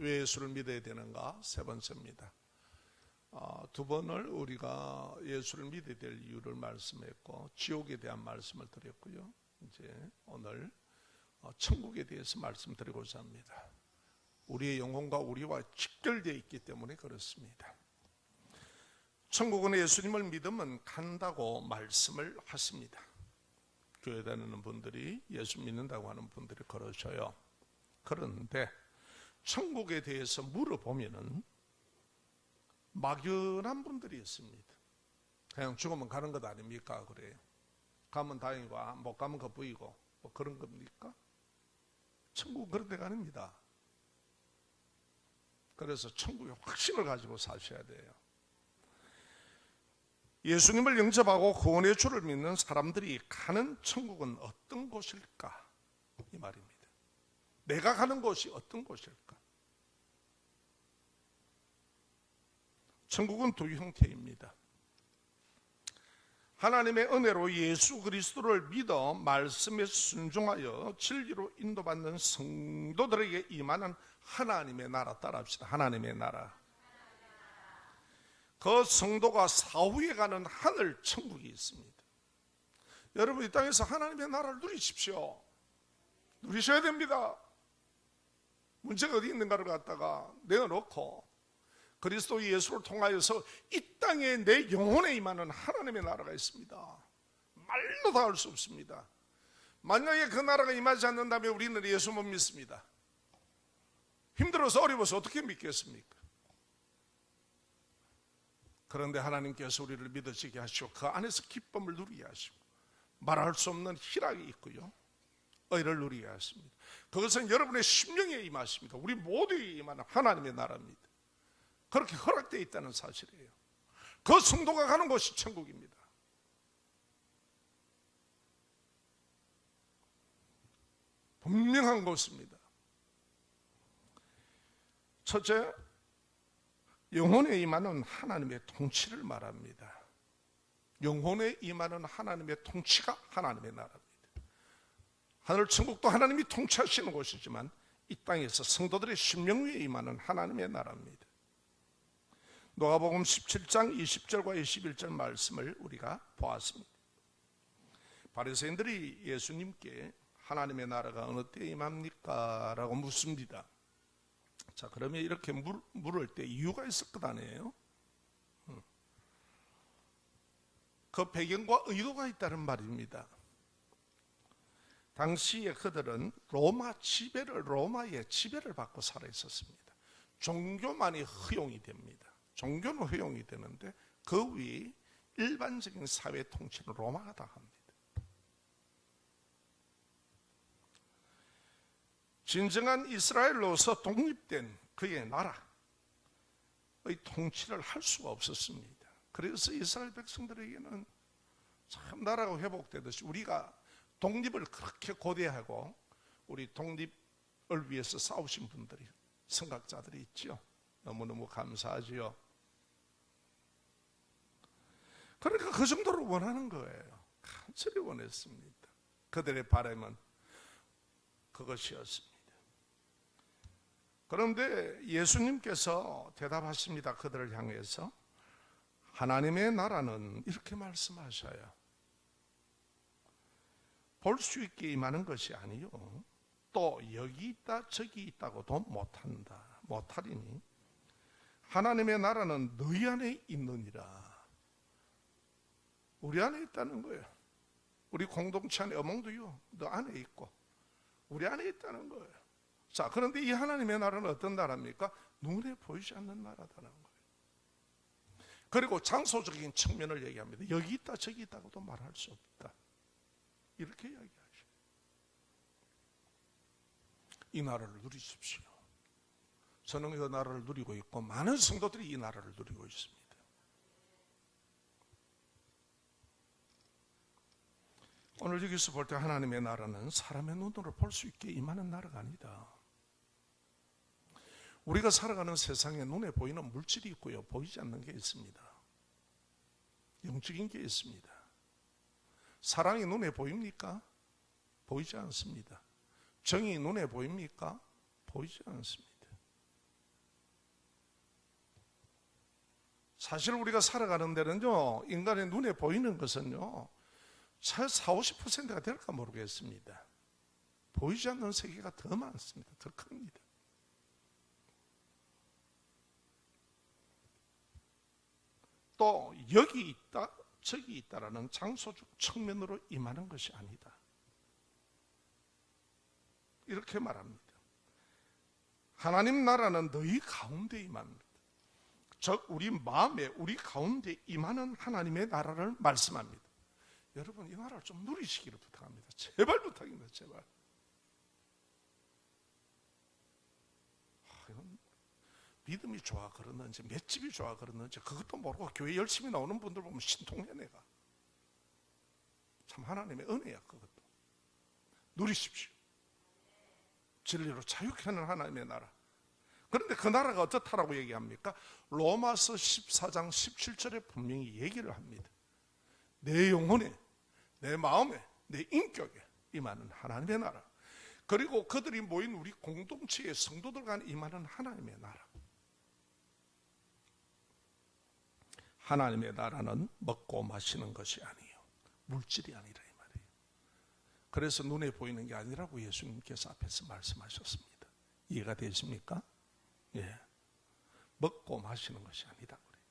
왜 예수를 믿어야 되는가? 세 번째입니다. 두 번을 우리가 예수를 믿어야 될 이유를 말씀했고 지옥에 대한 말씀을 드렸고요. 이제 오늘 천국에 대해서 말씀드리고자 합니다. 우리의 영혼과 우리와 직결되어 있기 때문에 그렇습니다. 천국은 예수님을 믿으면 간다고 말씀을 하십니다. 교회 다니는 분들이 예수 믿는다고 하는 분들이 그러셔요. 그런데 천국에 대해서 물어보면은 막연한 분들이 있습니다. 그냥 죽으면 가는 것 아닙니까? 그래요. 가면 다행이고 못 가면 거부이고 뭐 그런 겁니까? 천국은 그런 데가 아닙니다. 그래서 천국의 확신을 가지고 사셔야 돼요. 예수님을 영접하고 구원의 주를 믿는 사람들이 가는 천국은 어떤 곳일까? 이 말입니다. 내가 가는 곳이 어떤 곳일까? 천국은 두 형태입니다. 하나님의 은혜로 예수 그리스도를 믿어 말씀에 순종하여 진리로 인도받는 성도들에게 임하는 하나님의 나라. 따라합시다. 하나님의 나라. 그 성도가 사후에 가는 하늘 천국이 있습니다. 여러분, 이 땅에서 하나님의 나라를 누리십시오. 누리셔야 됩니다. 문제가 어디 있는가를 갖다가 내어놓고 그리스도 예수를 통하여서 이 땅에 내 영혼에 임하는 하나님의 나라가 있습니다. 말로 다 할 수 없습니다. 만약에 그 나라가 임하지 않는다면 우리는 예수 못 믿습니다. 힘들어서 어려워서 어떻게 믿겠습니까? 그런데 하나님께서 우리를 믿어지게 하시고 그 안에서 기쁨을 누리게 하시고 말할 수 없는 희락이 있고요, 의를 누리게 하십니다. 그것은 여러분의 심령에 임하십니다. 우리 모두에 임하는 하나님의 나라입니다. 그렇게 허락되어 있다는 사실이에요. 그 성도가 가는 곳이 천국입니다. 분명한 곳입니다. 첫째, 영혼에 임하는 하나님의 통치를 말합니다. 영혼에 임하는 하나님의 통치가 하나님의 나라입니다. 하늘 천국도 하나님이 통치하시는 곳이지만 이 땅에서 성도들의 심령 위에 임하는 하나님의 나라입니다. 누가복음 17장 20절과 21절 말씀을 우리가 보았습니다. 바리새인들이 예수님께 하나님의 나라가 어느 때에 임합니까? 라고 묻습니다. 자, 그러면 이렇게 물을 때 이유가 있을 것 아니에요? 그 배경과 의도가 있다는 말입니다. 당시에 그들은 로마의 지배를 받고 살아 있었습니다. 종교만이 허용이 됩니다. 종교는 허용이 되는데 그 위에 일반적인 사회 통치는 로마가 다 합니다. 진정한 이스라엘로서 독립된 그의 나라의 통치를 할 수가 없었습니다. 그래서 이스라엘 백성들에게는 참 나라가 회복되듯이 우리가 독립을 그렇게 고대하고 우리 독립을 위해서 싸우신 분들이, 선각자들이 있죠. 너무너무 감사하지요. 그러니까 그 정도로 원하는 거예요. 간절히 원했습니다. 그들의 바람은 그것이었습니다. 그런데 예수님께서 대답하십니다. 그들을 향해서 하나님의 나라는 이렇게 말씀하셔요. 볼 수 있게 임하는 것이 아니요 또 여기 있다 저기 있다고도 못하리니 하나님의 나라는 너희 안에 있느니라. 우리 안에 있다는 거예요. 우리 공동체 안에 어몽도요 너 안에 있고 우리 안에 있다는 거예요. 자, 그런데 이 하나님의 나라는 어떤 나라입니까? 눈에 보이지 않는 나라다는 거예요. 그리고 장소적인 측면을 얘기합니다. 여기 있다 저기 있다고도 말할 수 없다. 이렇게 이야기하죠. 이 나라를 누리십시오. 저는 이 나라를 누리고 있고 많은 성도들이 이 나라를 누리고 있습니다. 오늘 여기서 볼 때 하나님의 나라는 사람의 눈으로 볼 수 있게 임하는 나라가 아니다. 우리가 살아가는 세상에 눈에 보이는 물질이 있고요, 보이지 않는 게 있습니다. 영적인 게 있습니다. 사랑이 눈에 보입니까? 보이지 않습니다. 정이 눈에 보입니까? 보이지 않습니다. 사실 우리가 살아가는 데는요, 인간의 눈에 보이는 것은요, 차 40, 50%가 될까 모르겠습니다. 보이지 않는 세계가 더 많습니다. 더 큽니다. 또 여기 있다, 저기 있다라는 장소적 측면으로 임하는 것이 아니다. 이렇게 말합니다. 하나님 나라는 너희 가운데 임합니다. 즉 우리 마음에, 우리 가운데 임하는 하나님의 나라를 말씀합니다. 여러분, 이 나라를 좀 누리시기를 부탁합니다. 제발 부탁입니다. 제발. 믿음이 좋아 그러는지, 맷집이 좋아 그러는지 그것도 모르고 교회 열심히 나오는 분들 보면 신통해. 내가 참 하나님의 은혜야. 그것도 누리십시오. 진리로 자유케 하는 하나님의 나라. 그런데 그 나라가 어떻다라고 얘기합니까? 로마서 14장 17절에 분명히 얘기를 합니다. 내 영혼에, 내 마음에, 내 인격에 임하는 하나님의 나라, 그리고 그들이 모인 우리 공동체의 성도들 간에 임하는 하나님의 나라. 하나님의 나라는 먹고 마시는 것이 아니에요. 물질이 아니라 이 말이에요. 그래서 눈에 보이는 게 아니라고 예수님께서 앞에서 말씀하셨습니다. 이해가 되십니까? 예. 먹고 마시는 것이 아니다 그래요.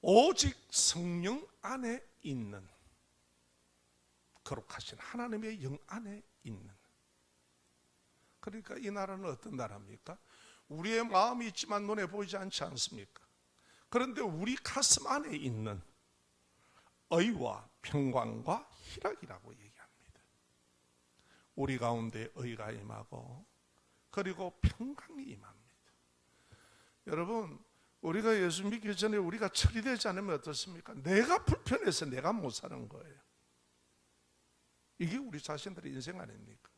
오직 성령 안에 있는, 거룩하신 하나님의 영 안에 있는. 그러니까 이 나라는 어떤 나라입니까? 우리의 마음이 있지만 눈에 보이지 않지 않습니까? 그런데 우리 가슴 안에 있는 의와 평강과 희락이라고 얘기합니다. 우리 가운데 의가 임하고 그리고 평강이 임합니다. 여러분, 우리가 예수 믿기 전에 우리가 처리되지 않으면 어떻습니까? 내가 불편해서 내가 못 사는 거예요. 이게 우리 자신들의 인생 아닙니까?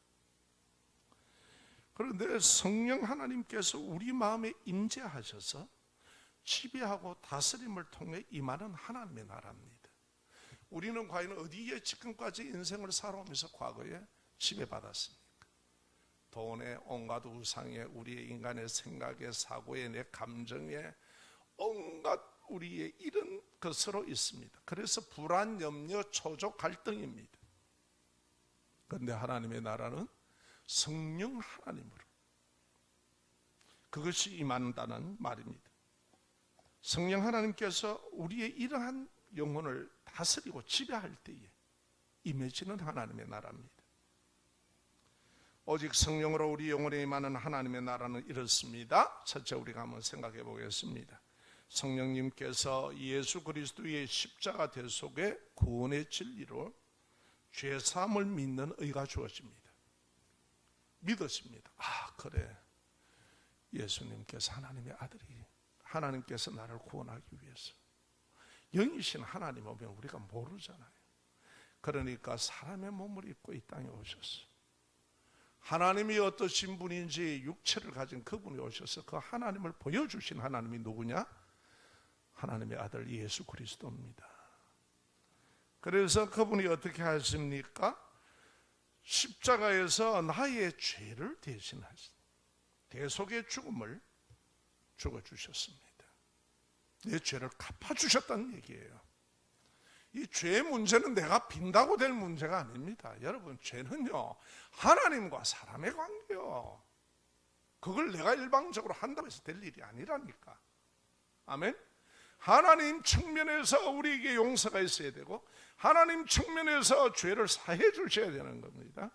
그런데 성령 하나님께서 우리 마음에 임재하셔서 지배하고 다스림을 통해 임하는 하나님의 나라입니다. 우리는 과연 어디에 지금까지 인생을 살아오면서 과거에 지배받았습니까? 돈에, 온갖 우상에, 우리의 인간의 생각에, 사고에, 내 감정에 온갖 우리의 이런 것으로 있습니다. 그래서 불안, 염려, 초조, 갈등입니다. 그런데 하나님의 나라는 성령 하나님으로 그것이 임한다는 말입니다. 성령 하나님께서 우리의 이러한 영혼을 다스리고 지배할 때에 임해지는 하나님의 나라입니다. 오직 성령으로 우리 영혼에 임하는 하나님의 나라는 이렇습니다. 첫째, 우리가 한번 생각해 보겠습니다. 성령님께서 예수 그리스도의 십자가 대속의 구원의 진리로 죄사함을 믿는 의가 주어집니다. 믿었습니다. 아, 그래, 예수님께서 하나님의 아들이, 하나님께서 나를 구원하기 위해서 영이신 하나님 오면 우리가 모르잖아요. 그러니까 사람의 몸을 입고 이 땅에 오셨어. 하나님이 어떠신 분인지 육체를 가진 그분이 오셔서 그 하나님을 보여주신 하나님이 누구냐? 하나님의 아들 예수 그리스도입니다. 그래서 그분이 어떻게 하십니까? 십자가에서 나의 죄를 대신하신 대속의 죽음을 죽어주셨습니다. 내 죄를 갚아주셨다는 얘기예요. 이 죄의 문제는 내가 빈다고 될 문제가 아닙니다. 여러분, 죄는요, 하나님과 사람의 관계요. 그걸 내가 일방적으로 한다고 해서 될 일이 아니라니까. 아멘? 하나님 측면에서 우리에게 용서가 있어야 되고 하나님 측면에서 죄를 사해 주셔야 되는 겁니다.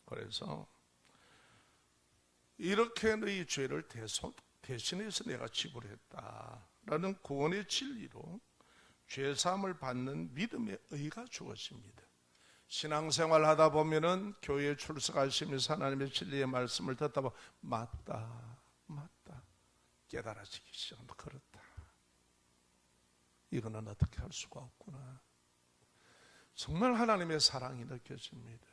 그래서 이렇게 너희 죄를 대신해서 내가 지불했다라는 구원의 진리로 죄사함을 받는 믿음의 의가 주어집니다. 신앙생활 하다 보면은 교회에 출석하시면서 하나님의 진리의 말씀을 듣다 보면 맞다 깨달아지기 시작합니다. 그렇다, 이거는 어떻게 할 수가 없구나. 정말 하나님의 사랑이 느껴집니다.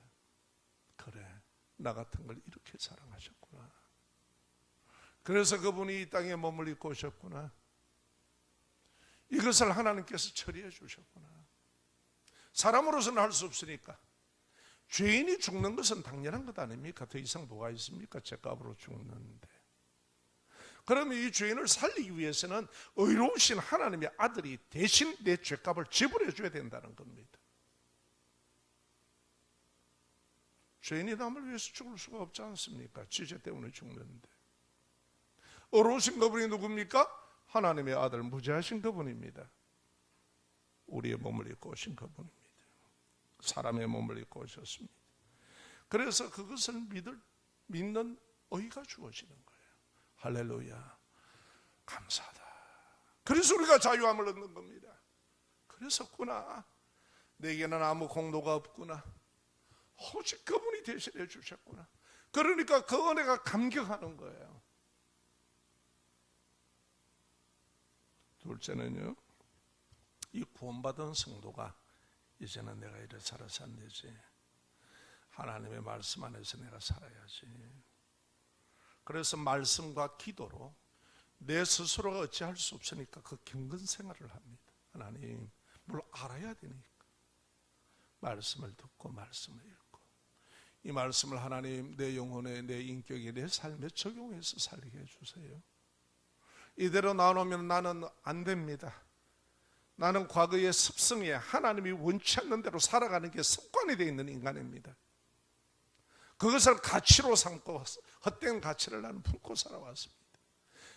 그래, 나 같은 걸 이렇게 사랑하셨구나. 그래서 그분이 이 땅에 몸을 입고 오셨구나. 이것을 하나님께서 처리해 주셨구나. 사람으로서는 할 수 없으니까 죄인이 죽는 것은 당연한 것 아닙니까? 더 이상 뭐가 있습니까? 죄값으로 죽는데. 그러면 이 죄인을 살리기 위해서는 의로우신 하나님의 아들이 대신 내 죄값을 지불해 줘야 된다는 겁니다. 죄인이 남을 위해서 죽을 수가 없지 않습니까? 지죄 때문에 죽는데. 의로우신 그분이 누굽니까? 하나님의 아들 무죄하신 그분입니다. 우리의 몸을 입고 오신 그분입니다. 사람의 몸을 입고 오셨습니다. 그래서 그것을 믿는 의가 주어지는 거예요. 할렐루야, 감사하다. 그래서 우리가 자유함을 얻는 겁니다. 그랬었구나, 내게는 아무 공로가 없구나, 오직 그분이 대신해 주셨구나. 그러니까 그 은혜가 감격하는 거예요. 둘째는요, 이 구원받은 성도가 이제는 내가 이래 살아서 안 되지, 하나님의 말씀 안에서 내가 살아야지. 그래서 말씀과 기도로 내 스스로가 어찌할 수 없으니까 그 경건 생활을 합니다. 하나님 뭘 알아야 되니까 말씀을 듣고 말씀을 읽고, 이 말씀을 하나님 내 영혼에, 내 인격에, 내 삶에 적용해서 살게 해주세요. 이대로 나오면 나는 안 됩니다. 나는 과거의 습성에 하나님이 원치 않는 대로 살아가는 게 습관이 되어 있는 인간입니다. 그것을 가치로 삼고 헛된 가치를 나는 품고 살아왔습니다.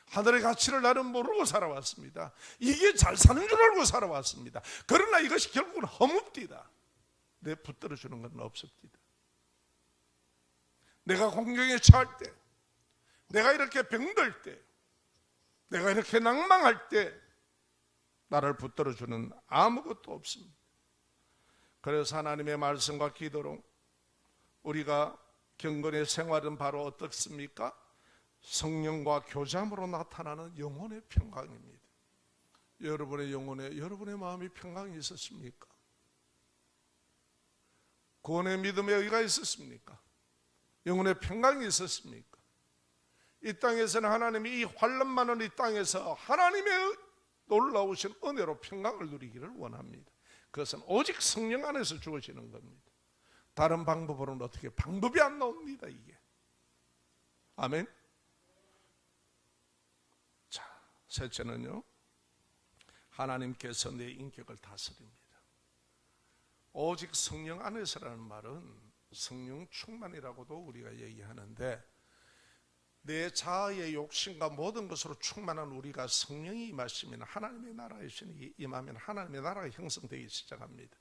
하늘의 가치를 나는 모르고 살아왔습니다. 이게 잘 사는 줄 알고 살아왔습니다. 그러나 이것이 결국은 허뭅디다. 내 붙들어주는 건 없습니다. 내가 공경에 처할 때, 내가 이렇게 병들 때, 내가 이렇게 낭망할 때 나를 붙들어주는 아무것도 없습니다. 그래서 하나님의 말씀과 기도로 우리가 경건의 생활은 바로 어떻습니까? 성령과 교제함으로 나타나는 영혼의 평강입니다. 여러분의 영혼에, 여러분의 마음이 평강이 있었습니까? 구원의 믿음의 의가 있었습니까? 영혼의 평강이 있었습니까? 이 땅에서는 하나님이 이 환난 많은 이 땅에서 하나님의 놀라우신 은혜로 평강을 누리기를 원합니다. 그것은 오직 성령 안에서 주어지는 겁니다. 다른 방법으로는 어떻게 방법이 안 나옵니다. 이게. 아멘. 자, 셋째는요, 하나님께서 내 인격을 다스립니다. 오직 성령 안에서라는 말은 성령 충만이라고도 우리가 얘기하는데, 내 자아의 욕심과 모든 것으로 충만한 우리가 성령이 임하시면, 하나님의 나라의 신이 임하면 하나님의 나라가 형성되기 시작합니다.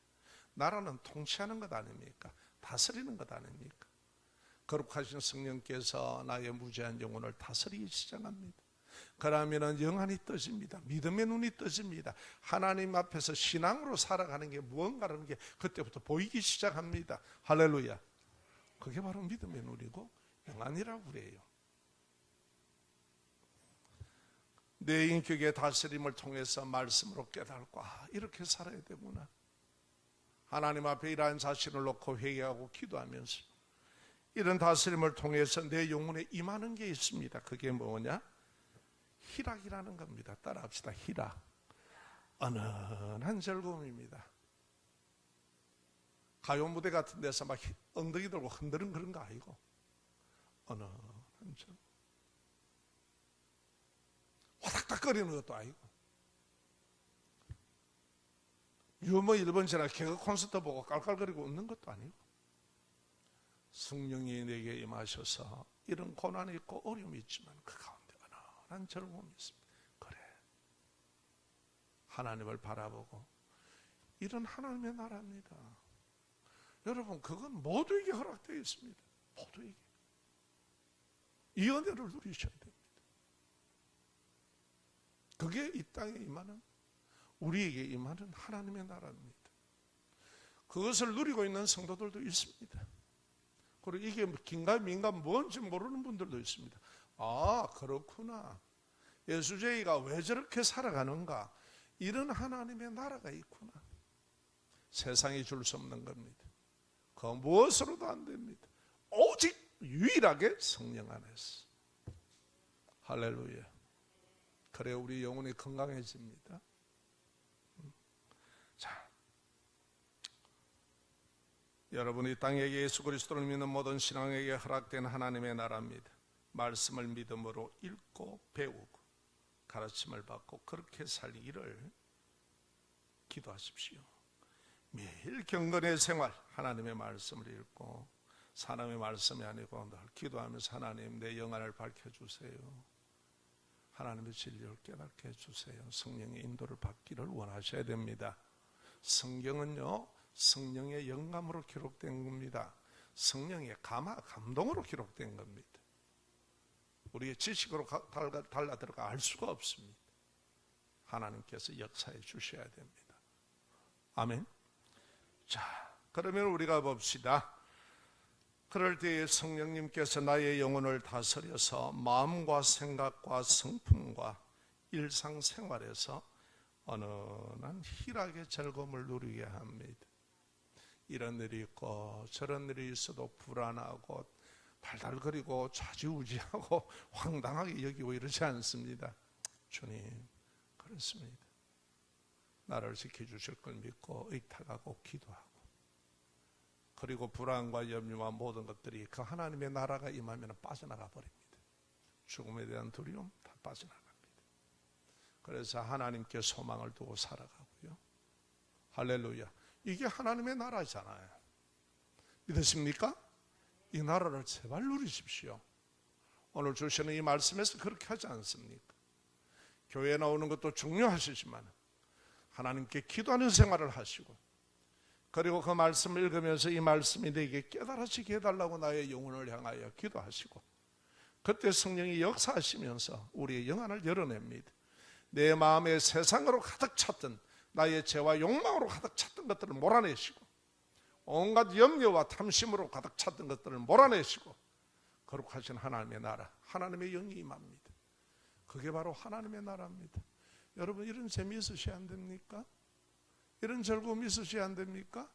나라는 통치하는 것 아닙니까? 다스리는 것 아닙니까? 거룩하신 성령께서 나의 무죄한 영혼을 다스리기 시작합니다. 그러면 영안이 떠집니다. 믿음의 눈이 떠집니다. 하나님 앞에서 신앙으로 살아가는 게 무언가라는 게 그때부터 보이기 시작합니다. 할렐루야. 그게 바로 믿음의 눈이고 영안이라고 그래요. 내 인격의 다스림을 통해서 말씀으로 깨닫고, 이렇게 살아야 되구나. 하나님 앞에 이러한 자신을 놓고 회개하고 기도하면서 이런 다스림을 통해서 내 영혼에 임하는 게 있습니다. 그게 뭐냐? 희락이라는 겁니다. 따라합시다. 희락. 은은한 즐거움입니다. 가요 무대 같은 데서 막 엉덩이 들고 흔드는 그런 거 아니고, 은은한 즐거움. 화닥닥거리는 것도 아니고, 유머 1번지나 개그 콘서트 보고 깔깔거리고 웃는 것도 아니고, 성령이 내게 임하셔서 이런 고난이 있고 어려움이 있지만 그 가운데 은은한 즐거움이 있습니다. 그래, 하나님을 바라보고, 이런 하나님의 나라입니다. 여러분, 그건 모두에게 허락되어 있습니다. 모두에게. 이 은혜를 누리셔야 됩니다. 그게 이 땅에 임하는, 우리에게 임하는 하나님의 나라입니다. 그것을 누리고 있는 성도들도 있습니다. 그리고 이게 긴가 민가 뭔지 모르는 분들도 있습니다. 아, 그렇구나. 예수제이가 왜 저렇게 살아가는가. 이런 하나님의 나라가 있구나. 세상이 줄 수 없는 겁니다. 그 무엇으로도 안 됩니다. 오직 유일하게 성령 안에서. 할렐루야. 그래 우리 영혼이 건강해집니다. 자, 여러분이 땅에 예수 그리스도를 믿는 모든 신앙에게 허락된 하나님의 나라입니다. 말씀을 믿음으로 읽고 배우고 가르침을 받고 그렇게 살기를 기도하십시오. 매일 경건의 생활, 하나님의 말씀을 읽고 사람의 말씀이 아니고 늘 기도하면서 하나님 내 영안을 밝혀주세요. 하나님의 진리를 깨닫게 해주세요. 성령의 인도를 받기를 원하셔야 됩니다. 성경은요, 성령의 영감으로 기록된 겁니다. 성령의 감동으로 기록된 겁니다. 우리의 지식으로 달라들어가 알 수가 없습니다. 하나님께서 역사해 주셔야 됩니다. 아멘. 자, 그러면 우리가 봅시다. 그럴 때에 성령님께서 나의 영혼을 다스려서 마음과 생각과 성품과 일상생활에서 어느 날 희락의 즐거움을 누리게 합니다. 이런 일이 있고 저런 일이 있어도 불안하고 달달거리고 좌지우지하고 황당하게 여기고 이러지 않습니다. 주님, 그렇습니다. 나를 지켜주실 걸 믿고 의탁하고 기도하고, 그리고 불안과 염려와 모든 것들이 그 하나님의 나라가 임하면 빠져나가 버립니다. 죽음에 대한 두려움 다 빠져나갑니다. 그래서 하나님께 소망을 두고 살아가고요. 할렐루야. 이게 하나님의 나라잖아요. 믿으십니까? 이 나라를 제발 누리십시오. 오늘 주시는 이 말씀에서 그렇게 하지 않습니까? 교회에 나오는 것도 중요하시지만 하나님께 기도하는 생활을 하시고, 그리고 그 말씀을 읽으면서 이 말씀이 내게 깨달아지게 해달라고 나의 영혼을 향하여 기도하시고, 그때 성령이 역사하시면서 우리의 영안을 열어냅니다. 내 마음에 세상으로 가득 찼던 나의 죄와 욕망으로 가득 찼던 것들을 몰아내시고, 온갖 염려와 탐심으로 가득 찼던 것들을 몰아내시고, 거룩하신 하나님의 나라, 하나님의 영이 임합니다. 그게 바로 하나님의 나라입니다. 여러분, 이런 재미 있으셔야 안 됩니까? 이런 즐거움 있으셔야 안 됩니까?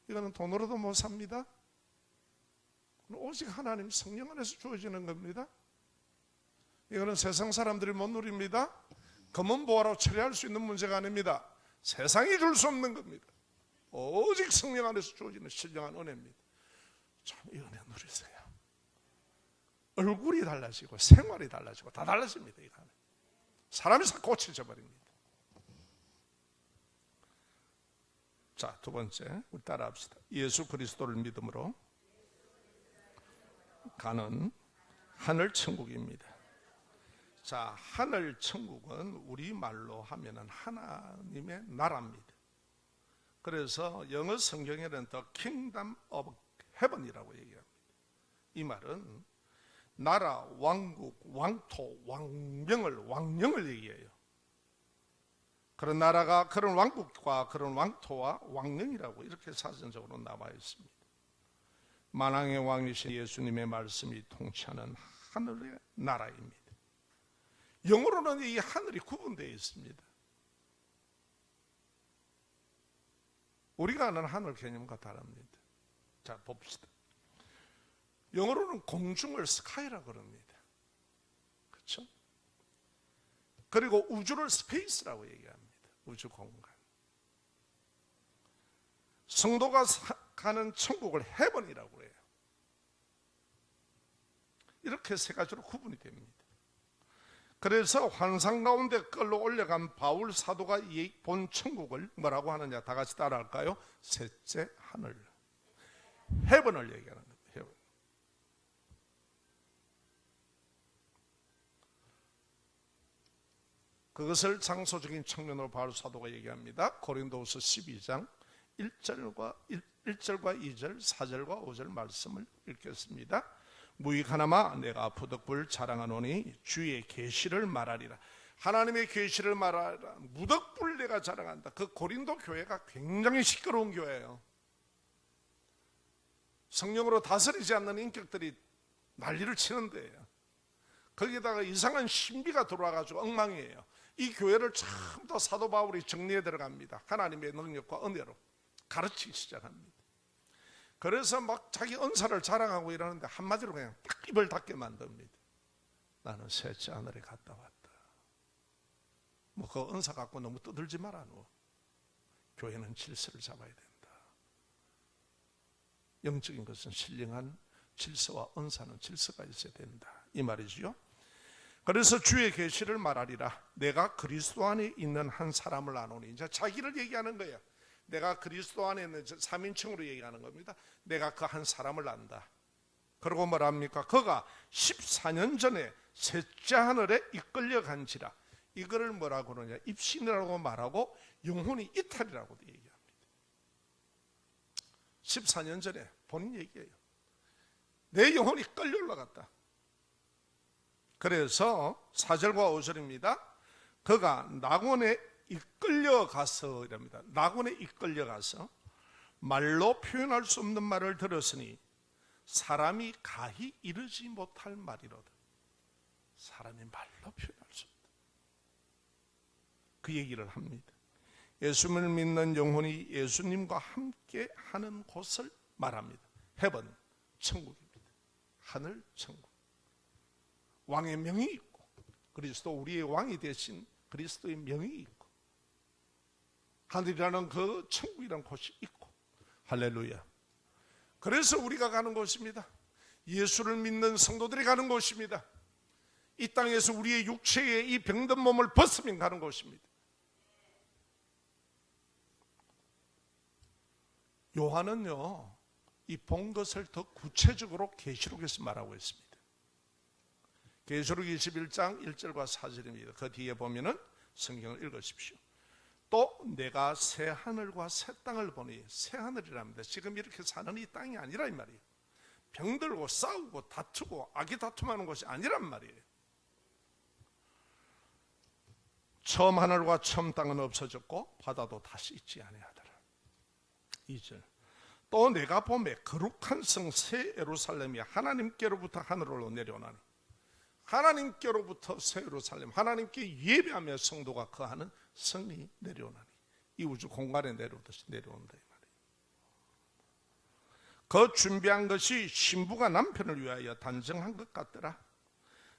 이거는 돈으로도 못 삽니다. 오직 하나님 성령 안에서 주어지는 겁니다. 이거는 세상 사람들이 못 누립니다. 금은보화로 처리할 수 있는 문제가 아닙니다. 세상이 줄 수 없는 겁니다. 오직 성령 안에서 주어지는 신령한 은혜입니다. 참 이 은혜 누리세요. 얼굴이 달라지고 생활이 달라지고 다 달라집니다. 이 안에 사람이 싹 고쳐져 버립니다. 자, 두 번째, 우리 따라합시다. 예수 그리스도를 믿음으로 가는 하늘 천국입니다. 자, 하늘 천국은 우리말로 하면은 하나님의 나라입니다. 그래서 영어 성경에는 The Kingdom of Heaven이라고 얘기합니다. 이 말은 나라, 왕국, 왕토, 왕령을 얘기해요. 그런 나라가, 그런 왕국과 그런 왕토와 왕령이라고 이렇게 사전적으로 나와 있습니다. 만왕의 왕이신 예수님의 말씀이 통치하는 하늘의 나라입니다. 영어로는 이 하늘이 구분되어 있습니다. 우리가 아는 하늘 개념과 다릅니다. 자, 봅시다. 영어로는 공중을 스카이라고 그럽니다. 그렇죠? 그리고 우주를 스페이스라고 얘기합니다. 우주 공간. 성도가 가는 천국을 헤븐이라고 해요. 이렇게 세 가지로 구분이 됩니다. 그래서 환상 가운데 끌러 올려간 바울 사도가 본 천국을 뭐라고 하느냐, 다 같이 따라할까요? 셋째 하늘, 헤븐을 얘기하는 겁니다. 헤븐. 그것을 장소적인 측면으로 바울 사도가 얘기합니다. 고린도후서 12장 1절과 2절, 4절과 5절 말씀을 읽겠습니다. 무익 하나마 내가 부득불 자랑하노니 주의 계시를 말하리라. 하나님의 계시를 말하리라. 무득불 내가 자랑한다. 그 고린도 교회가 굉장히 시끄러운 교회예요. 성령으로 다스리지 않는 인격들이 난리를 치는 데예요. 거기다가 이상한 신비가 들어와가지고 엉망이에요. 이 교회를 처음부터 사도 바울이 정리해 들어갑니다. 하나님의 능력과 은혜로 가르치기 시작합니다. 그래서 막 자기 은사를 자랑하고 이러는데 한마디로 그냥 딱 입을 닫게 만듭니다. 나는 셋째 하늘에 갔다 왔다. 뭐 그 은사 갖고 너무 떠들지 마라. 너. 교회는 질서를 잡아야 된다. 영적인 것은 신령한 질서와 은사는 질서가 있어야 된다, 이 말이지요. 그래서 주의 계시를 말하리라. 내가 그리스도 안에 있는 한 사람을 아노니. 이제 자기를 얘기하는 거예요. 내가 그리스도 안에 있는 3인칭으로 얘기하는 겁니다. 내가 그 한 사람을 안다. 그리고 뭐랍니까? 그가 14년 전에 셋째 하늘에 이끌려 간지라. 이거를 뭐라고 그러냐? 입신이라고 말하고 영혼이 이탈이라고도 얘기합니다. 14년 전에 본인 얘기예요. 내 영혼이 끌려 올라갔다. 그래서 4절과 5절입니다. 그가 낙원에 이끌려 가서 이랍니다. 낙원에 이끌려 가서 말로 표현할 수 없는 말을 들었으니 사람이 가히 이르지 못할 말이로다. 사람이 말로 표현할 수 없다. 그 얘기를 합니다. 예수님을 믿는 영혼이 예수님과 함께 하는 곳을 말합니다. 헤븐, 천국입니다. 하늘 천국. 왕의 명이 있고 그리스도 우리의 왕이 되신 그리스도의 명이 있고 하늘이라는 그 천국이라는 곳이 있고, 할렐루야. 그래서 우리가 가는 곳입니다. 예수를 믿는 성도들이 가는 곳입니다. 이 땅에서 우리의 육체의 이 병든 몸을 벗으면 가는 곳입니다. 요한은요, 이 본 것을 더 구체적으로 계시록에서 말하고 있습니다. 계시록 21장 1절과 4절입니다. 그 뒤에 보면은 성경을 읽으십시오. 또 내가 새 하늘과 새 땅을 보니, 새 하늘이랍니다. 지금 이렇게 사는 이 땅이 아니라 이 말이에요. 병들고 싸우고 다투고 악이 다툼하는 것이 아니란 말이에요. 처음 하늘과 처음 땅은 없어졌고 바다도 다시 있지 아니하더라. 2절. 또 내가 보매 거룩한 성 새 예루살렘이 하나님께로부터 하늘로 내려오나니. 하나님께로부터 새 예루살렘, 하나님께 예배하며 성도가 거하는 성이 내려오나니. 이 우주 공간에 내려오듯이 내려온다 이 말이에요. 그 준비한 것이 신부가 남편을 위하여 단정한 것 같더라.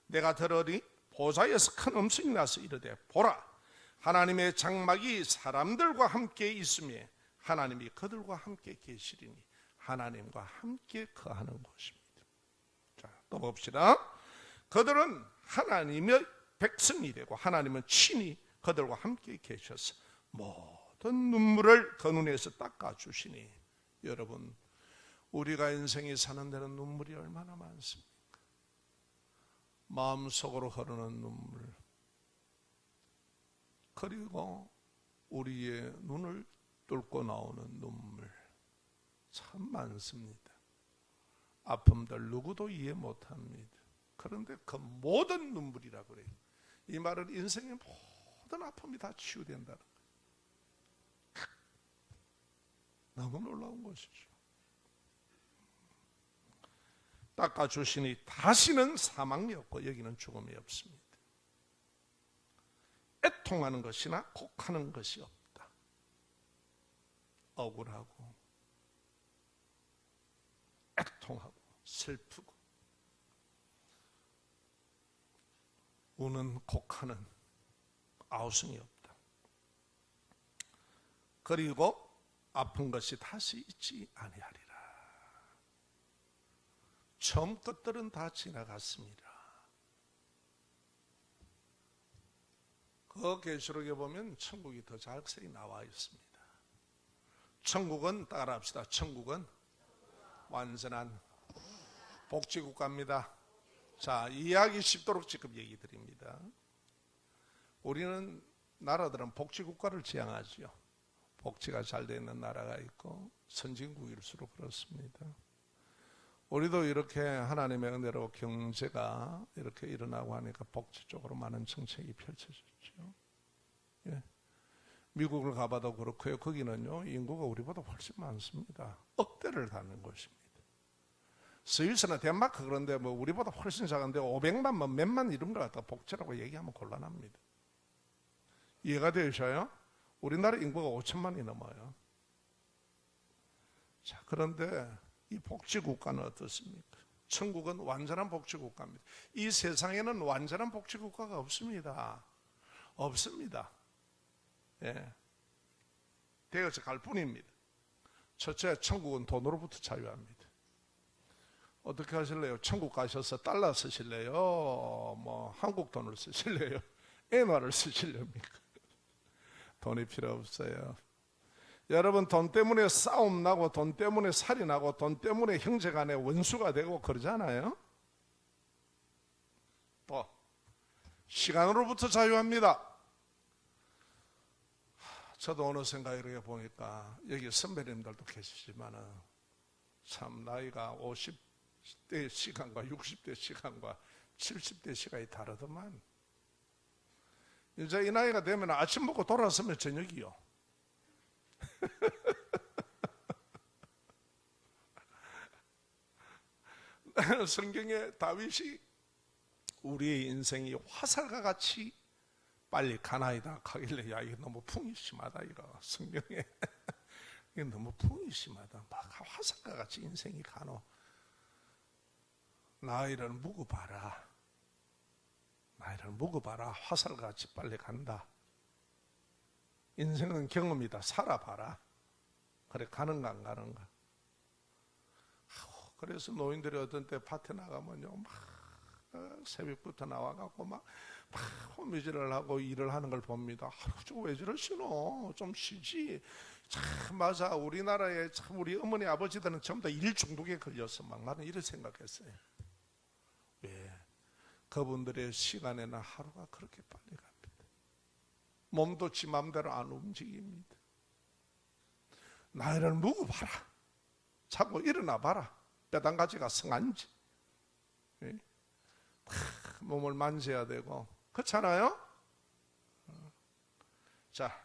내가 들으니 보좌에서 큰 음성이 나서 이르되, 보라, 하나님의 장막이 사람들과 함께 있으며 하나님이 그들과 함께 계시리니 하나님과 함께 거하는 곳입니다. 자, 또 봅시다. 그들은 하나님의 백성이 되고 하나님은 친히 그들과 함께 계셔서 모든 눈물을 그 눈에서 닦아주시니. 여러분, 우리가 인생이 사는 데는 눈물이 얼마나 많습니까? 마음속으로 흐르는 눈물, 그리고 우리의 눈을 뚫고 나오는 눈물 참 많습니다. 아픔들 누구도 이해 못합니다. 그런데 그 모든 눈물이라 그래요. 이 말은 인생의 모든 아픔이 다 치유된다는 거예요. 너무 놀라운 것이죠. 닦아주시니 다시는 사망이 없고 여기는 죽음이 없습니다. 애통하는 것이나 곡하는 것이 없다. 억울하고 애통하고 슬프고 우는 곡하는 아우성이 없다. 그리고 아픈 것이 다시 있지 아니하리라. 처음 것들은 다 지나갔습니다. 그 계시록에 보면 천국이 더 자세히 나와 있습니다. 천국은 따라합시다. 천국은 완전한 복지국가입니다. 자, 이해하기 쉽도록 지금 얘기 드립니다. 우리는 나라들은 복지국가를 지향하지요. 복지가 잘 되는 나라가 있고 선진국일수록 그렇습니다. 우리도 이렇게 하나님의 은혜로 경제가 이렇게 일어나고 하니까 복지 쪽으로 많은 정책이 펼쳐졌죠. 예. 미국을 가봐도 그렇고요. 거기는요, 인구가 우리보다 훨씬 많습니다. 억대를 닿는 것입니다. 스위스나 덴마크 그런데 뭐 우리보다 훨씬 작은데 500만 뭐 몇만 이런 거 갖다 복지라고 얘기하면 곤란합니다. 이해가 되셔요? 우리나라 인구가 5천만이 넘어요. 자, 그런데 이 복지국가는 어떻습니까? 천국은 완전한 복지국가입니다. 이 세상에는 완전한 복지국가가 없습니다. 없습니다. 예. 되어서 갈 뿐입니다. 첫째, 천국은 돈으로부터 자유합니다. 어떻게 하실래요? 천국 가셔서 달러 쓰실래요? 뭐 한국 돈을 쓰실래요? 엔화를 쓰실렵니까? 돈이 필요 없어요. 여러분, 돈 때문에 싸움 나고 돈 때문에 살인하고 돈 때문에 형제간에 원수가 되고 그러잖아요. 또 시간으로부터 자유합니다. 저도 어느 생각에 이렇게 보니까 여기 선배님들도 계시지만은 참 나이가 50대 시간과 60대 시간과 70대 시간이 다르더만. 이제 이 나이가 되면 아침 먹고 돌아서면 저녁이요. 성경에 다윗이 우리의 인생이 화살과 같이 빨리 가나이다 하길래, 야, 이게 너무 풍이 심하다. 이거 성경에 이게 너무 풍이 심하다. 막 화살과 같이 인생이 가노. 나이를 묵어봐라. 나이를 묵어봐라. 화살과 같이 빨리 간다. 인생은 경험이다. 살아봐라. 그래, 가는가 안 가는가. 그래서 노인들이 어떤 때 밭에 나가면요, 막 새벽부터 나와갖고 막 호미질을 하고 일을 하는 걸 봅니다. 좀 왜 저러시노? 좀 쉬지. 참 맞아. 우리나라에 참 우리 어머니 아버지들은 전부 다 일 중독에 걸려서 막 나는 이런 생각했어요. 왜? 그분들의 시간에는 하루가 그렇게 빨리 갑니다. 몸도 지 맘대로 안 움직입니다. 나이를 묵어봐라. 자고 일어나 봐라. 뼈단가지가 성한지. 몸을 만져야 되고 그렇잖아요. 자,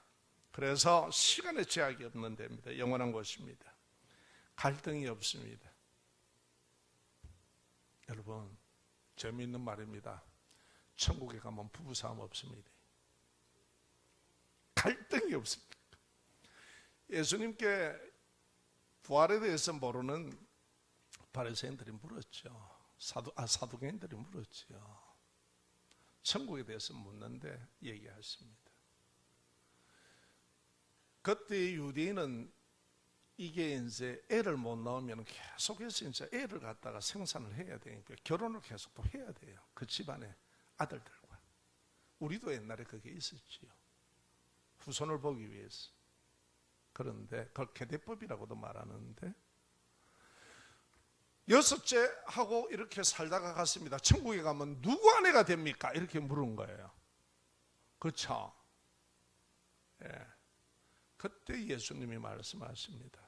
그래서 시간의 제약이 없는 데입니다. 영원한 곳입니다. 갈등이 없습니다. 여러분, 재미있는 말입니다. 천국에 가면 부부싸움 없습니다. 갈등이 없습니다. 예수님께 부활에 대해서 모르는 바리새인들이 물었죠. 사두개인들이 물었죠. 천국에 대해서 묻는데 얘기했습니다. 그때 유대인은 이게 이제 애를 못 낳으면 계속해서 이제 애를 갖다가 생산을 해야 되니까 결혼을 계속 또 해야 돼요. 그 집안의 아들들과. 우리도 옛날에 그게 있었지요. 후손을 보기 위해서. 그런데 그걸 계대법이라고도 말하는데, 여섯째 하고 이렇게 살다가 갔습니다. 천국에 가면 누구 아내가 됩니까? 이렇게 물은 거예요. 그렇죠? 예. 그때 예수님이 말씀하십니다.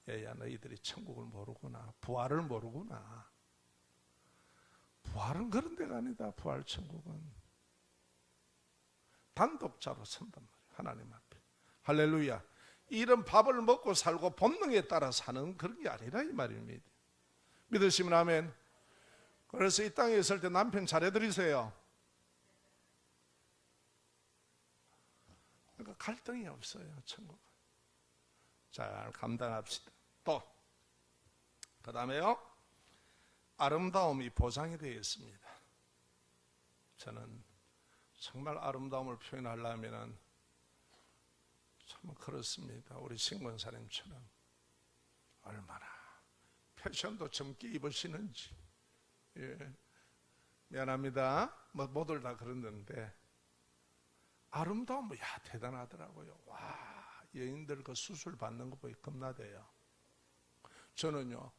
얘야, 너희들이 천국을 모르구나. 부활을 모르구나. 부활은 그런 데가 아니다. 부활 천국은 단독자로 선단 말이에요. 하나님 앞에. 할렐루야. 이런 밥을 먹고 살고 본능에 따라 사는 그런 게 아니라 이 말입니다. 믿으시면 아멘. 그래서 이 땅에 있을 때 남편 잘해드리세요. 그러니까 갈등이 없어요. 천국은 잘 감당합시다. 또 그 다음에요, 아름다움이 보장이 되어 있습니다. 저는 정말 아름다움을 표현하려면 참 그렇습니다. 우리 신권사님처럼 얼마나 패션도 젊게 입으시는지. 예. 미안합니다. 뭐 모두 다 그러는데 아름다움, 야, 대단하더라고요. 와, 여인들 그 수술 받는 거 보기 겁나대요. 저는요,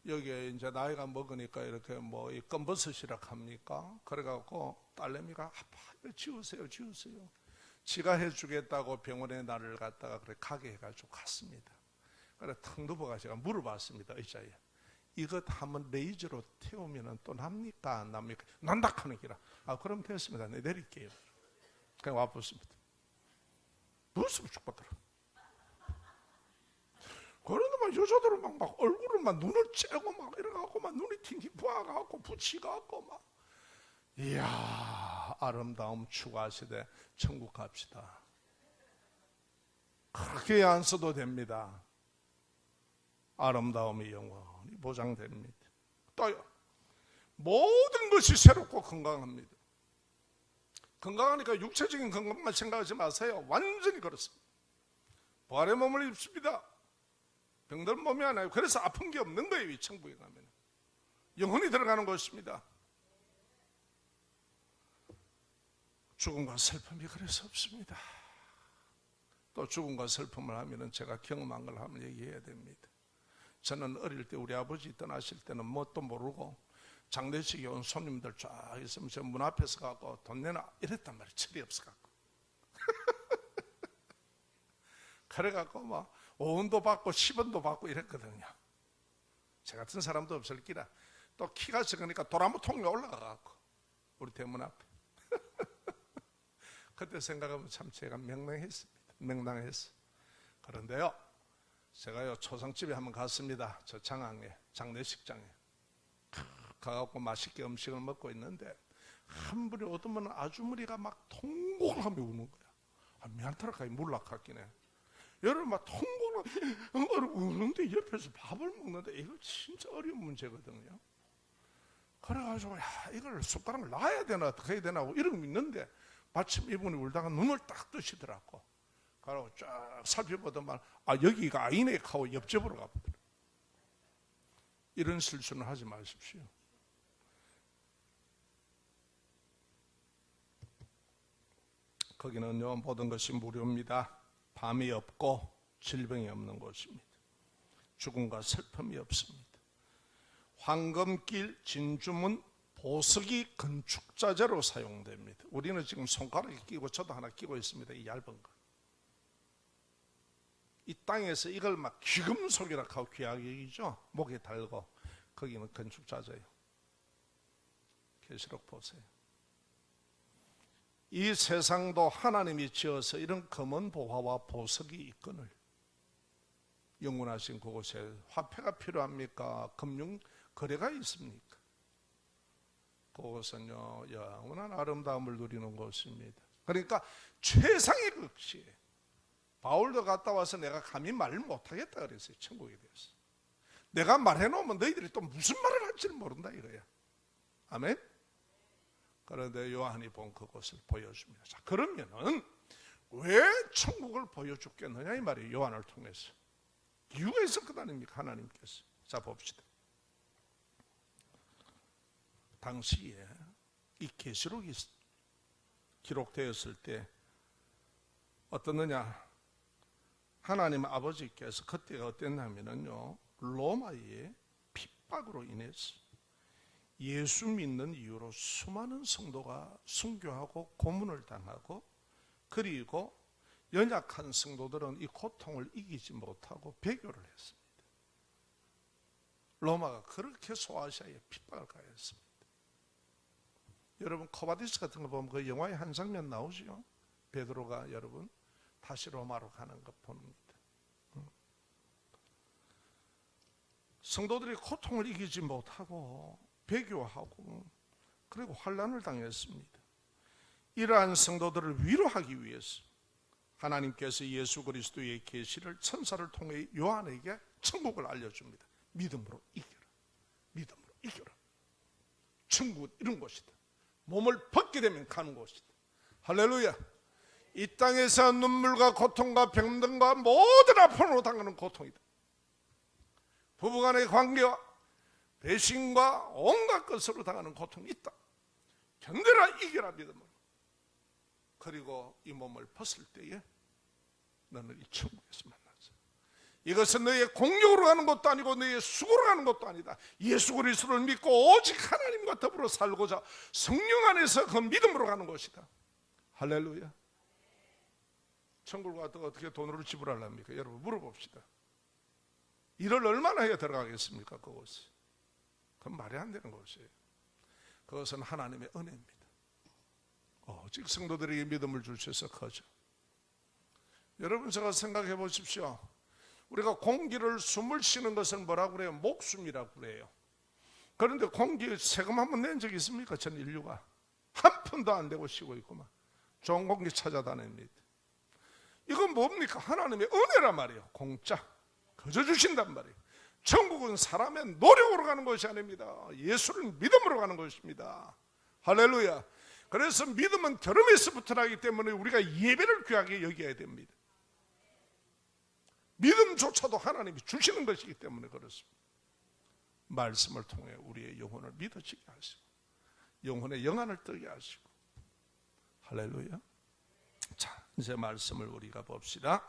여기에 이제 나이가 먹으니까 이렇게 뭐 이 껌버섯이라 합니까? 그래갖고 딸내미가 아빠 이거 지우세요. 지가 해주겠다고 병원에 나를 갖다가 그래 가게 해가지고 갔습니다. 그래 탁 누워가 제가 물어봤습니다. 의자에. 이것 한번 레이저로 태우면 또 납니까? 안 납니까? 난다 하는 기라. 아, 그럼 됐습니다. 네, 내릴게요. 그냥 와봤습니다. 무슨 죽겠더라. 그런데 막 여자들은 막 얼굴을 막 눈을 째고 막 이래갖고 막 눈이 팅팅 부어갖고 붙이갖고 막. 이야, 아름다움 추구하시되 천국 갑시다. 그렇게 안 써도 됩니다. 아름다움이 영원히 보장됩니다. 또요, 모든 것이 새롭고 건강합니다. 건강하니까 육체적인 건강만 생각하지 마세요. 완전히 그렇습니다. 부활의 몸을 입습니다. 병든 몸이 하나요. 그래서 아픈 게 없는 거예요. 이 천국에 가면. 영혼이 들어가는 것입니다. 죽음과 슬픔이 그래서 없습니다. 또 죽음과 슬픔을 하면은 제가 경험한 걸 한번 얘기해야 됩니다. 저는 어릴 때 우리 아버지 떠나실 때는 뭣도 모르고 장례식에 온 손님들 쫙 있으면 저 문 앞에서 가고 돈 내놔 이랬단 말이에요. 철이 없어갖고. 그래갖고 막 5원도 받고 10원도 받고 이랬거든요. 저 같은 사람도 없을 기라. 또 키가 적으니까 도라무 통에 올라가갖고 우리 대문 앞에. 그때 생각하면 참 제가 명랑했습니다. 명랑했어. 그런데요, 제가요 초상집에 한번 갔습니다. 저 장항에 장례식장에 가갖고 맛있게 음식을 먹고 있는데 한 분이 오더면 아주머니가 막 통곡을 하며 우는 거야. 아, 미안하다가 몰락했기네. 여러분 막 통곡을 우는데 옆에서 밥을 먹는데 이거 진짜 어려운 문제거든요. 그래가지고 야 이걸 숟가락을 놔야 되나 어떻게 해야 되나 이러고 있는데 마침 이분이 울다가 눈을 딱 뜨시더라고. 그러고 쫙 살펴보더만 아 여기가 아니네 하고 옆집으로 가보더라고. 이런 실수는 하지 마십시오. 거기는요 모든 것이 무료입니다. 밤이 없고 질병이 없는 곳입니다. 죽음과 슬픔이 없습니다. 황금길, 진주문, 보석이 건축자재로 사용됩니다. 우리는 지금 손가락에 끼고 저도 하나 끼고 있습니다. 이 얇은 거. 이 땅에서 이걸 막 귀금속이라 하고 귀하게 여기죠. 목에 달고 거기는 건축자재예요. 계시록 보세요. 이 세상도 하나님이 지어서 이런 검은 보화와 보석이 있거늘 영원하신 그곳에 화폐가 필요합니까? 금융 거래가 있습니까? 그것은요 영원한 아름다움을 누리는 곳입니다. 그러니까 최상의 극치에 바울도 갔다 와서 내가 감히 말을 못하겠다 그랬어요. 천국에 대해서 내가 말해놓으면 너희들이 또 무슨 말을 할지는 모른다 이거야. 아멘. 그런데 요한이 본 그것을 보여줍니다. 자 그러면은 왜 천국을 보여줬겠느냐 이 말이에요. 요한을 통해서 이유가 있을 것 아닙니까? 하나님께서. 자 봅시다. 당시에 이 계시록이 기록되었을 때 어떻느냐? 하나님 아버지께서 그때가 어땠냐면요 로마의 핍박으로 인해서 예수 믿는 이유로 수많은 성도가 순교하고 고문을 당하고 그리고 연약한 성도들은 이 고통을 이기지 못하고 배교를 했습니다. 로마가 그렇게 소아시아에 핍박을 가했습니다. 여러분 코바디스 같은 거 보면 그 영화의 한 장면 나오죠. 베드로가 여러분 다시 로마로 가는 것 봅니다. 성도들이 고통을 이기지 못하고 배교하고 그리고 환난을 당했습니다. 이러한 성도들을 위로하기 위해서 하나님께서 예수 그리스도의 계시를 천사를 통해 요한에게 천국을 알려줍니다. 믿음으로 이겨라. 믿음으로 이겨라. 천국은 이런 곳이다. 몸을 벗게 되면 가는 곳이다. 할렐루야. 이 땅에서 눈물과 고통과 병든과 모든 아픔으로 당하는 고통이다. 부부간의 관계와 배신과 온갖 것으로 당하는 고통이 있다. 견뎌라 이겨라 믿음으로. 그리고 이 몸을 벗을 때에 너는 이 천국에서 만나서 이것은 너의 공력으로 가는 것도 아니고 너의 수고로 가는 것도 아니다. 예수 그리스도를 믿고 오직 하나님과 더불어 살고자 성령 안에서 그 믿음으로 가는 것이다. 할렐루야. 천국을 갔다가 어떻게 돈으로 지불하려합니까? 여러분 물어봅시다. 일을 얼마나 해야 들어가겠습니까? 그것이 그건 말이 안 되는 것이에요. 그것은 하나님의 은혜입니다. 오직 성도들에게 믿음을 주셔서 커져. 여러분 제가 생각해 보십시오. 우리가 공기를 숨을 쉬는 것은 뭐라고 그래요? 목숨이라고 그래요. 그런데 공기 세금 한번 낸 적이 있습니까? 전 인류가 한 푼도 안 되고 쉬고 있구만. 좋은 공기 찾아다닙니다. 이건 뭡니까? 하나님의 은혜란 말이에요. 공짜 거저 주신단 말이에요. 천국은 사람의 노력으로 가는 것이 아닙니다. 예수를 믿음으로 가는 것입니다. 할렐루야. 그래서 믿음은 결함에서부터 나기 때문에 우리가 예배를 귀하게 여겨야 됩니다. 믿음조차도 하나님이 주시는 것이기 때문에 그렇습니다. 말씀을 통해 우리의 영혼을 믿어지게 하시고 영혼의 영안을 뜨게 하시고. 할렐루야. 자, 이제 말씀을 우리가 봅시다.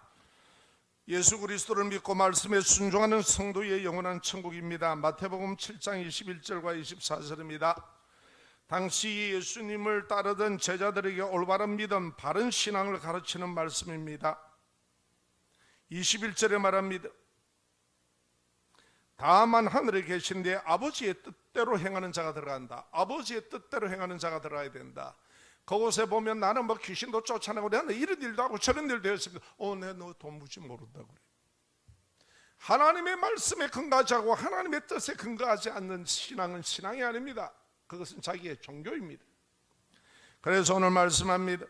예수 그리스도를 믿고 말씀에 순종하는 성도의 영원한 천국입니다. 마태복음 7장 21절과 24절입니다. 당시 예수님을 따르던 제자들에게 올바른 믿음, 바른 신앙을 가르치는 말씀입니다. 21절에 말합니다. 다만 하늘에 계신 내 아버지의 뜻대로 행하는 자가 들어간다. 아버지의 뜻대로 행하는 자가 들어가야 된다. 그곳에 보면 나는 뭐 귀신도 쫓아내고 내가 이런 일도 하고 저런 일도 했습니다. 내가 너 도무지 모른다고 그래. 하나님의 말씀에 근거하지 않고 하나님의 뜻에 근거하지 않는 신앙은 신앙이 아닙니다. 그것은 자기의 종교입니다. 그래서 오늘 말씀합니다.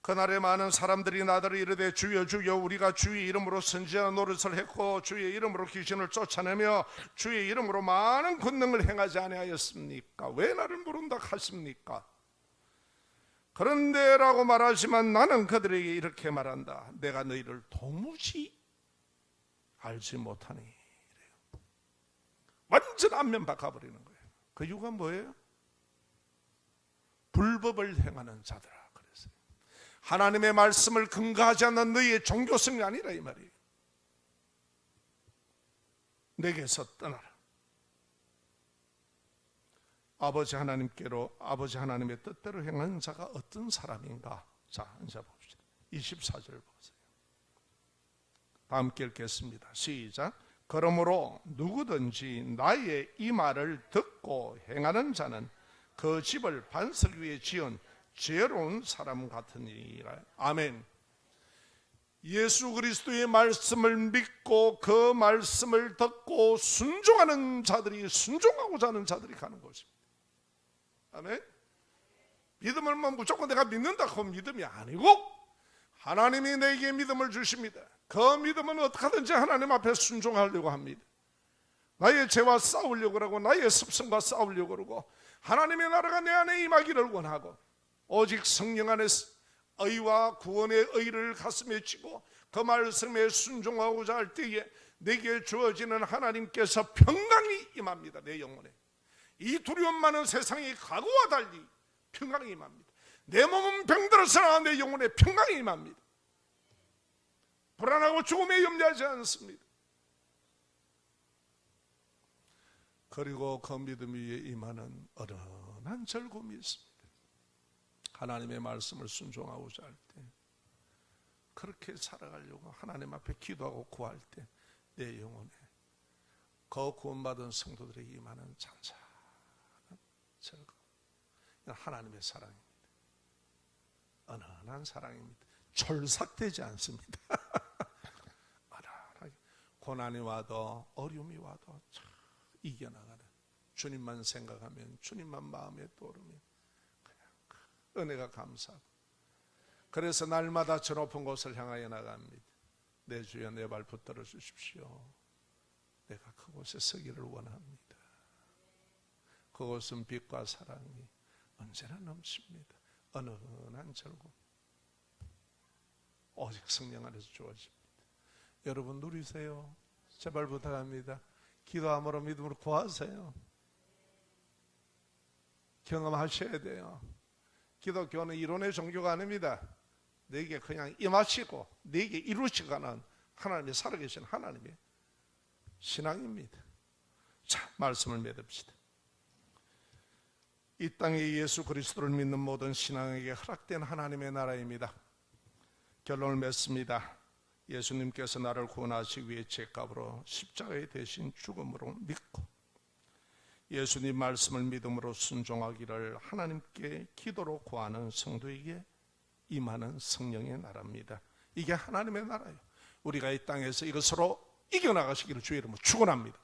그날에 많은 사람들이 나더러 이르되 주여 주여 우리가 주의 이름으로 선지자 노릇을 했고 주의 이름으로 귀신을 쫓아내며 주의 이름으로 많은 권능을 행하지 아니하였습니까? 왜 나를 모른다 하십니까? 그런데 라고 말하지만 나는 그들에게 이렇게 말한다. 내가 너희를 도무지 알지 못하니. 이래요. 완전 안면 바꿔버리는 거예요. 그 이유가 뭐예요? 불법을 행하는 자들아. 그래서 하나님의 말씀을 근거하지 않는 너희의 종교성이 아니라 이 말이에요. 내게서 떠나라. 아버지 하나님께로, 아버지 하나님의 뜻대로 행하는 자가 어떤 사람인가? 자, 이제 봅시다. 24절 보세요. 다 함께 읽겠습니다. 시작. 그러므로 누구든지 나의 이 말을 듣고 행하는 자는 그 집을 반석 위에 지은 지혜로운 사람 같으니라. 아멘. 예수 그리스도의 말씀을 믿고 그 말씀을 듣고 순종하는 자들이, 순종하고자 하는 자들이 가는 것입니다. 아멘. 믿음을 무조건 내가 믿는다 그 믿음이 아니고 하나님이 내게 믿음을 주십니다. 그 믿음은 어떻게 하든지 하나님 앞에 순종하려고 합니다. 나의 죄와 싸우려고 하고 나의 습성과 싸우려고 하고 하나님의 나라가 내 안에 임하기를 원하고 오직 성령 안에서 의와 구원의 의를 가슴에 쥐고 그 말씀에 순종하고자 할 때에 내게 주어지는 하나님께서 평강이 임합니다. 내 영혼에. 이 두려움 많은 세상의 과거와 달리 평강이 임합니다. 내 몸은 병들어서나 내 영혼에 평강이 임합니다. 불안하고 죽음에 염려하지 않습니다. 그리고 그 믿음 위에 임하는 어른한 즐거움이 있습니다. 하나님의 말씀을 순종하고자 할 때, 그렇게 살아가려고 하나님 앞에 기도하고 구할 때 내 영혼에 그 구원받은 성도들에게 임하는 잔잔한 즐거움, 하나님의 사랑입니다. 은은한 사랑입니다. 촐싹되지 않습니다. 은은하게 고난이 와도 어려움이 와도 참 이겨나가는, 주님만 생각하면 주님만 마음에 떠오르면 그냥 은혜가 감사하고, 그래서 날마다 저 높은 곳을 향하여 나갑니다. 내 주여 내 발 붙들어 주십시오. 내가 그곳에 서기를 원합니다. 그곳은 빛과 사랑이 언제나 넘칩니다. 은은한 즐거움, 오직 성령 안에서 주어집니다. 여러분 누리세요. 제발 부탁합니다. 기도함으로 믿음으로 구하세요. 경험하셔야 돼요. 기독교는 이론의 종교가 아닙니다. 내게 그냥 임하시고 내게 이루시가는 하나님의 살아계신 하나님의 신앙입니다. 자, 말씀을 믿읍시다. 이 땅에 예수 그리스도를 믿는 모든 신앙에게 허락된 하나님의 나라입니다. 결론을 맺습니다. 예수님께서 나를 구원하시기 위해 죄값으로 십자가에 대신 죽음으로 믿고 예수님 말씀을 믿음으로 순종하기를 하나님께 기도로 구하는 성도에게 임하는 성령의 나라입니다. 이게 하나님의 나라예요. 우리가 이 땅에서 이것으로 이겨나가시기를 주의 이름으로 축원합니다.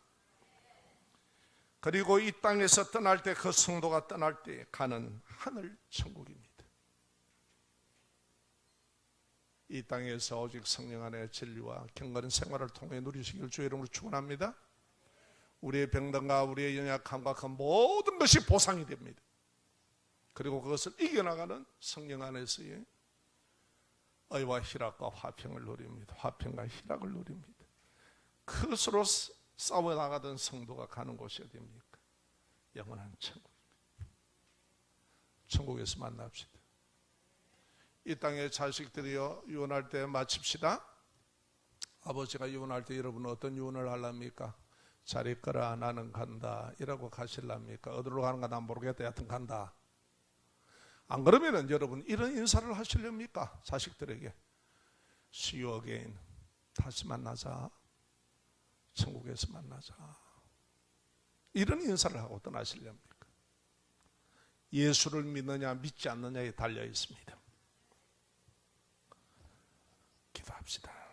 그리고 이 땅에서 떠날 때, 그 성도가 떠날 때 가는 하늘 천국입니다. 이 땅에서 오직 성령 안에 진리와 경건한 생활을 통해 누리시기를 주의 이름으로 축원합니다. 우리의 병든과 우리의 연약함과 그 모든 것이 보상이 됩니다. 그리고 그것을 이겨나가는 성령 안에서의 의와 희락과 화평을 누립니다. 화평과 희락을 누립니다. 그것으로 싸워나가던 성도가 가는 곳이 어디입니까? 영원한 천국입니다. 천국에서 만납시다. 이 땅의 자식들이여, 유언할 때 마칩시다. 아버지가 유언할 때 여러분 어떤 유언을 하랍니까? 잘 있거라, 나는 간다 이라고 가실랍니까? 어디로 가는가 난 모르겠다, 여하튼 간다. 안 그러면은 여러분 이런 인사를 하시렵니까? 자식들에게 See you again, 다시 만나자, 천국에서 만나자, 이런 인사를 하고 떠나시렵니까? 예수를 믿느냐 믿지 않느냐에 달려 있습니다. 기도합시다.